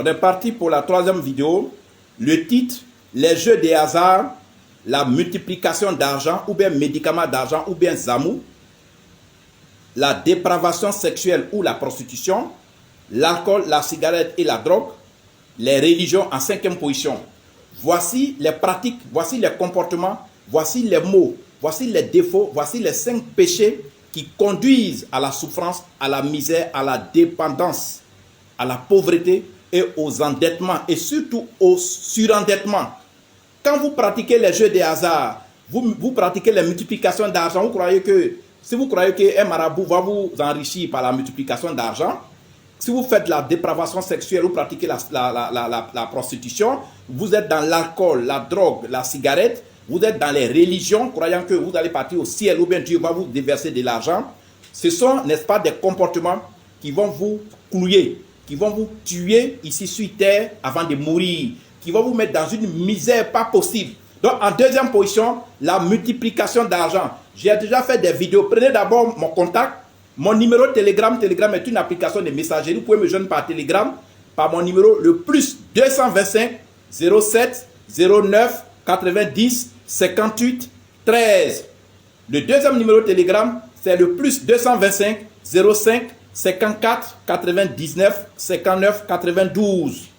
On est parti pour la troisième vidéo. Le titre, les jeux des hasards, la multiplication d'argent ou bien médicaments d'argent ou bien zamou, la dépravation sexuelle ou la prostitution, l'alcool, la cigarette et la drogue, les religions en cinquième position. Voici les pratiques, voici les comportements, voici les mots, voici les défauts, voici les 5 péchés qui conduisent à la souffrance, à la misère, à la dépendance, à la pauvreté et aux endettements et surtout au surendettement. Quand vous pratiquez les jeux des hasards, vous pratiquez les multiplications d'argent, si vous croyez qu'un marabout va vous enrichir par la multiplication d'argent, si vous faites la dépravation sexuelle, vous pratiquez la prostitution, vous êtes dans l'alcool, la drogue, la cigarette, vous êtes dans les religions, croyant que vous allez partir au ciel ou bien Dieu va vous déverser de l'argent. Ce sont, n'est-ce pas, des comportements qui vont vous clouer, qui vont vous tuer ici sur terre avant de mourir, qui vont vous mettre dans une misère pas possible. Donc, en deuxième position, la multiplication d'argent. J'ai déjà fait des vidéos. Prenez d'abord mon contact. Mon numéro Telegram. Telegram est une application de messagerie. Vous pouvez me joindre par Telegram, par mon numéro, le plus 225 07 09 90 58 13. Le deuxième numéro Telegram, c'est le plus 225 05 54 99 59 92.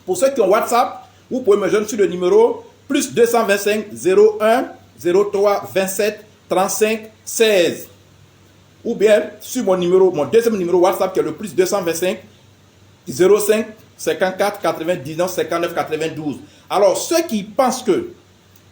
Pour ceux qui ont WhatsApp, vous pouvez me joindre sur le numéro plus 225 01 03 27 35 16. Ou bien sur mon deuxième numéro WhatsApp qui est le plus 225 05 54 99 59 92. Alors ceux qui pensent que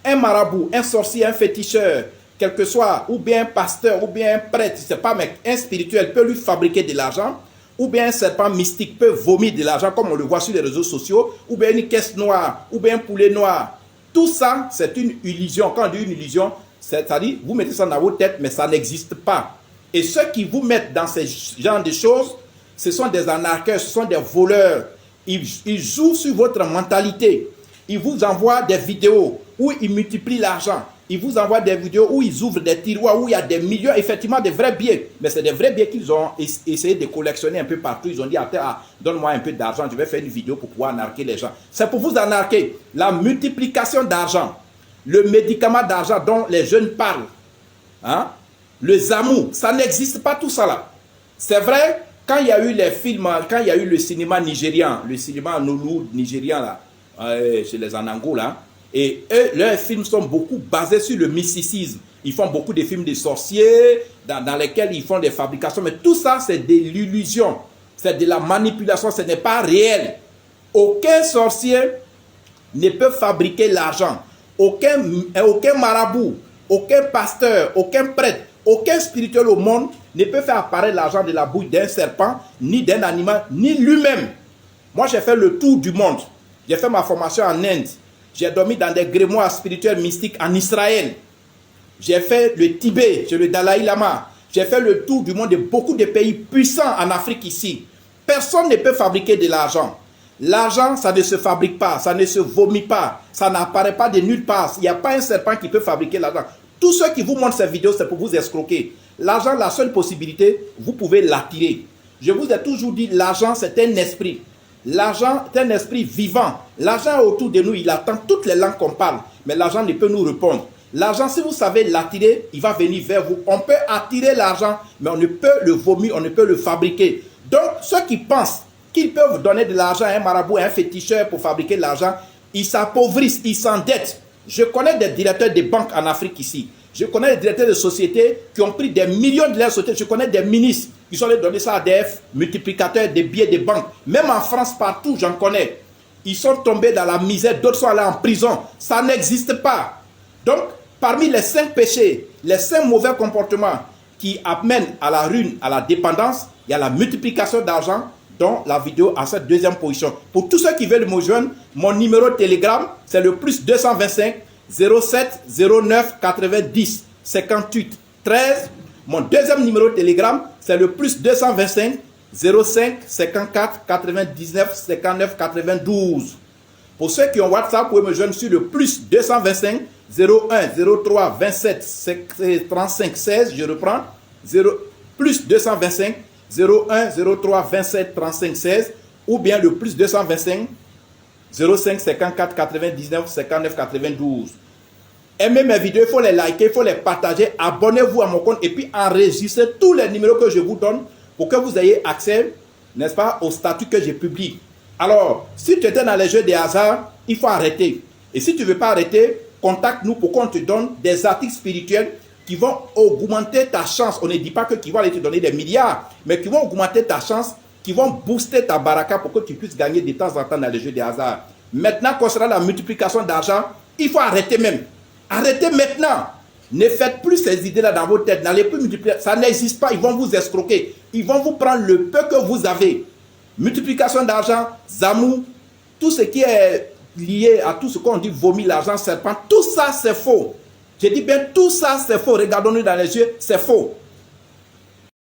un marabout, un sorcier, un féticheur, quel que soit, ou bien un pasteur, ou bien un prêtre, je ne sais pas, mais un spirituel peut lui fabriquer de l'argent, ou bien un serpent mystique peut vomir de l'argent comme on le voit sur les réseaux sociaux, ou bien une caisse noire, ou bien un poulet noir. Tout ça, c'est une illusion. Quand on dit une illusion, c'est-à-dire, vous mettez ça dans votre tête, mais ça n'existe pas. Et ceux qui vous mettent dans ce genre de choses, ce sont des arnaqueurs, ce sont des voleurs. Ils jouent sur votre mentalité. Ils vous envoient des vidéos où ils multiplient l'argent. Ils vous envoient des vidéos où ils ouvrent des tiroirs, où il y a des millions, effectivement, de vrais billets. Mais c'est des vrais billets qu'ils ont essayé de collectionner un peu partout. Ils ont dit, donne-moi un peu d'argent, je vais faire une vidéo pour pouvoir arnaquer les gens. C'est pour vous arnaquer. La multiplication d'argent, le médicament d'argent dont les jeunes parlent, hein? Le zamou, ça n'existe pas tout ça là. C'est vrai, quand il y a eu les films, quand il y a eu le cinéma nigérian, le cinéma Nollywood nigérian là, chez les Anango là, et eux, leurs films sont beaucoup basés sur le mysticisme. Ils font beaucoup de films de sorciers, dans lesquels ils font des fabrications, mais tout ça c'est de l'illusion, c'est de la manipulation, ce n'est pas réel. Aucun sorcier ne peut fabriquer l'argent, aucun marabout, aucun pasteur, aucun prêtre, aucun spirituel au monde ne peut faire apparaître l'argent de la bouche d'un serpent, ni d'un animal, ni lui-même. Moi, j'ai fait le tour du monde. J'ai fait ma formation en Inde. J'ai dormi dans des grimoires spirituels mystiques en Israël. J'ai fait le Tibet, chez le Dalai Lama. J'ai fait le tour du monde de beaucoup de pays puissants en Afrique ici. Personne ne peut fabriquer de l'argent. L'argent, ça ne se fabrique pas, ça ne se vomit pas, ça n'apparaît pas de nulle part. Il n'y a pas un serpent qui peut fabriquer l'argent. Tous ceux qui vous montrent ces vidéos, c'est pour vous escroquer. L'argent, la seule possibilité, vous pouvez l'attirer. Je vous ai toujours dit, l'argent, c'est un esprit. L'argent est un esprit vivant. L'argent est autour de nous, il attend toutes les langues qu'on parle. Mais l'argent ne peut nous répondre. L'argent, si vous savez l'attirer, il va venir vers vous. On peut attirer l'argent, mais on ne peut le vomir, on ne peut le fabriquer. Donc, ceux qui pensent qu'ils peuvent donner de l'argent à un marabout, à un féticheur pour fabriquer l'argent, ils s'appauvrissent, ils s'endettent. Je connais des directeurs de banques en Afrique ici. Je connais des directeurs de sociétés qui ont pris des millions de leur société. Je connais des ministres qui sont allés donner ça à des multiplicateurs des billets de banque. Même en France, partout, j'en connais. Ils sont tombés dans la misère, d'autres sont allés en prison. Ça n'existe pas. Donc, parmi les 5 péchés, les 5 mauvais comportements qui amènent à la ruine, à la dépendance, il y a la multiplication d'argent, dont la vidéo à cette deuxième position. Pour tous ceux qui veulent me joindre, mon numéro Telegram, c'est le plus 225 07 09 90 58 13. Mon deuxième numéro Telegram, c'est le plus 225 05 54 99 59 92. Pour ceux qui ont WhatsApp, vous pouvez me joindre sur le plus 225 01 03 27 35 16. Je reprends. Plus 225 01 03 27 35 16. ou bien le plus 225 05 54 99 59 92. Aimez mes vidéos, il faut les liker, il faut les partager, abonnez-vous à mon compte et puis enregistrez tous les numéros que je vous donne pour que vous ayez accès, n'est-ce pas, au statut que je publie. Alors, si tu étais dans les jeux des hasards, il faut arrêter. Et si tu ne veux pas arrêter, contacte-nous pour qu'on te donne des articles spirituels qui vont augmenter ta chance. On ne dit pas que qui vont aller te donner des milliards, mais qui vont augmenter ta chance, qui vont booster ta baraka pour que tu puisses gagner de temps en temps dans les jeux des hasards. Maintenant, concernant la multiplication d'argent, il faut arrêter même. Arrêtez maintenant. Ne faites plus ces idées-là dans vos têtes. N'allez plus multiplier. Ça n'existe pas. Ils vont vous escroquer. Ils vont vous prendre le peu que vous avez. Multiplication d'argent, zamou, tout ce qui est lié à tout ce qu'on dit vomi, l'argent, serpent, tout ça c'est faux. Je dis bien tout ça c'est faux. Regardons-nous dans les yeux, c'est faux.